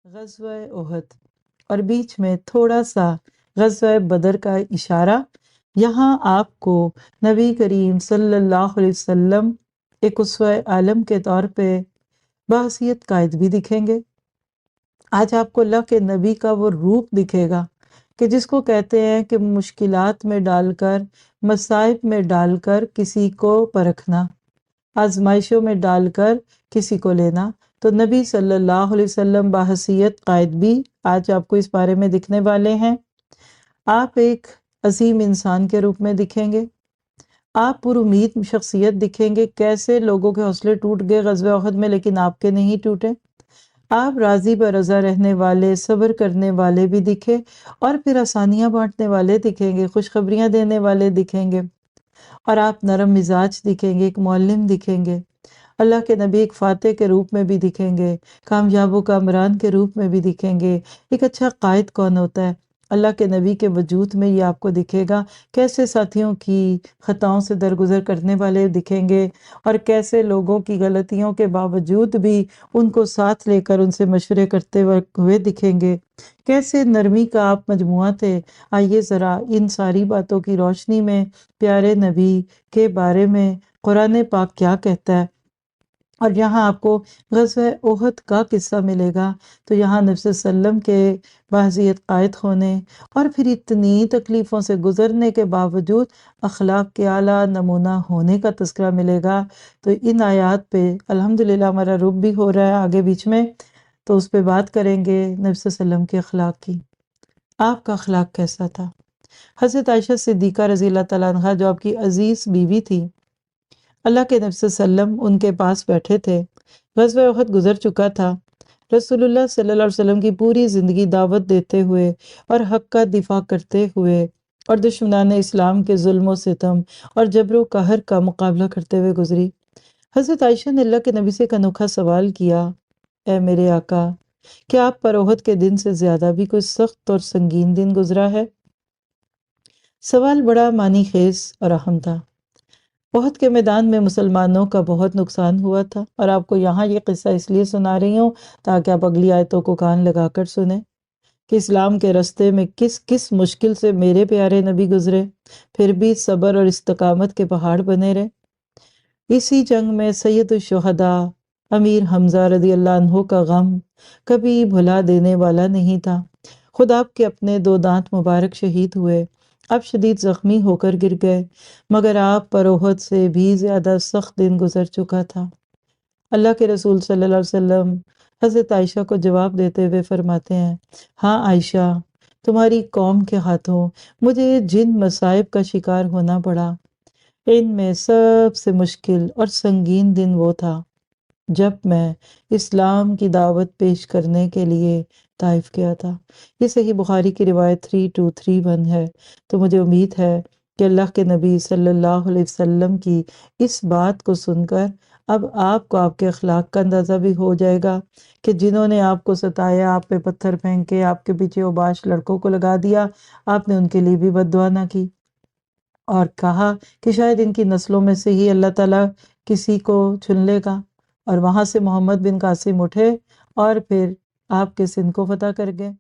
غزوہ احد اور بیچ میں تھوڑا سا غزوہ بدر کا اشارہ۔ یہاں آپ کو نبی کریم صلی اللہ علیہ وسلم ایک اسوہ عالم کے طور پہ بحیثیت قائد بھی دکھیں گے۔ آج آپ کو اللہ کے نبی کا وہ روپ دکھے گا کہ جس کو کہتے ہیں کہ مشکلات میں ڈال کر، مصائب میں ڈال کر کسی کو پرکھنا، آزمائشوں میں ڈال کر کسی کو لینا۔ تو نبی صلی اللہ علیہ وسلم بحیثیت قائد بھی آج آپ کو اس بارے میں دکھنے والے ہیں۔ آپ ایک عظیم انسان کے روپ میں دکھیں گے، آپ پر امید شخصیت دکھیں گے۔ کیسے لوگوں کے حوصلے ٹوٹ گئے غزوہ احد میں، لیکن آپ کے نہیں ٹوٹے۔ آپ راضی برضا رہنے والے، صبر کرنے والے بھی دکھے، اور پھر آسانیاں بانٹنے والے دکھیں گے، خوشخبریاں دینے والے دکھیں گے، اور آپ نرم مزاج دکھیں گے، ایک معلم دکھیں گے۔ اللہ کے نبی ایک فاتح کے روپ میں بھی دکھیں گے، کامیاب و کامران کے روپ میں بھی دکھیں گے۔ ایک اچھا قائد کون ہوتا ہے؟ اللہ کے نبی کے وجود میں یہ آپ کو دکھے گا۔ کیسے ساتھیوں کی خطاؤں سے درگزر کرنے والے دکھیں گے، اور کیسے لوگوں کی غلطیوں کے باوجود بھی ان کو ساتھ لے کر ان سے مشورے کرتے ہوئے دکھیں گے۔ کیسے نرمی کا آپ مجموعہ تھے۔ آئیے ذرا ان ساری باتوں کی روشنی میں پیارے نبی کے بارے میں قرآن پاک کیا کہتا ہے، اور یہاں آپ کو غزوہ احد کا قصہ ملے گا۔ تو یہاں نبی صلی اللہ علیہ وسلم کے بحیثیت قائد ہونے اور پھر اتنی تکلیفوں سے گزرنے کے باوجود اخلاق کے اعلیٰ نمونہ ہونے کا تذکرہ ملے گا۔ تو ان آیات پہ الحمدللہ ہمارا رب بھی ہو رہا ہے آگے بیچ میں، تو اس پہ بات کریں گے نبی صلی اللہ علیہ وسلم کے اخلاق کی۔ آپ کا اخلاق کیسا تھا؟ حضرت عائشہ صدیقہ رضی اللہ تعالیٰ عنہا جو آپ کی عزیز بیوی تھی، اللہ کے نبی صلی اللہ علیہ وسلم ان کے پاس بیٹھے تھے، غزوہ احد گزر چکا تھا۔ رسول اللہ صلی اللہ علیہ وسلم کی پوری زندگی دعوت دیتے ہوئے اور حق کا دفاع کرتے ہوئے اور دشمنان اسلام کے ظلم و ستم اور جبر و قہر کا مقابلہ کرتے ہوئے گزری۔ حضرت عائشہ نے اللہ کے نبی سے ایک انوکھا سوال کیا، اے میرے آقا، کیا آپ پر احد کے دن سے زیادہ بھی کوئی سخت اور سنگین دن گزرا ہے؟ سوال بڑا معنی خیز اور اہم تھا۔ احد کے میدان میں مسلمانوں کا بہت نقصان ہوا تھا، اور آپ کو یہاں یہ قصہ اس لیے سنا رہی ہوں تاکہ آپ اگلی آیتوں کو کان لگا کر سنیں کہ اسلام کے رستے میں کس کس مشکل سے میرے پیارے نبی گزرے، پھر بھی صبر اور استقامت کے پہاڑ بنے رہے۔ اسی جنگ میں سید الشہداء امیر حمزہ رضی اللہ عنہ کا غم کبھی بھلا دینے والا نہیں تھا۔ خود آپ کے اپنے 2 دانت مبارک شہید ہوئے، آپ شدید زخمی ہو کر گر گئے، مگر آپ پر احد سے بھی زیادہ سخت دن گزر چکا تھا۔ اللہ کے رسول صلی اللہ علیہ وسلم حضرت عائشہ کو جواب دیتے ہوئے فرماتے ہیں، ہاں عائشہ، تمہاری قوم کے ہاتھوں مجھے جن مصائب کا شکار ہونا پڑا، ان میں سب سے مشکل اور سنگین دن وہ تھا جب میں اسلام کی دعوت پیش کرنے کے لیے طائف گیا تھا۔ یہ صحیح بخاری کی روایت 3231 ہے۔ تو مجھے امید ہے کہ اللہ کے نبی صلی اللہ علیہ وسلم کی اس بات کو سن کر اب آپ کو آپ کے اخلاق کا اندازہ بھی ہو جائے گا کہ جنہوں نے آپ کو ستایا، آپ پہ پتھر پھینکے، آپ کے پیچھے اوباش لڑکوں کو لگا دیا، آپ نے ان کے لیے بھی بد دعا نہ کی، اور کہا کہ شاید ان کی نسلوں میں سے ہی اللہ تعالیٰ کسی کو چن لے گا، اور وہاں سے محمد بن قاسم اٹھے اور پھر آپ کے سندھ کو فتح کر گئے۔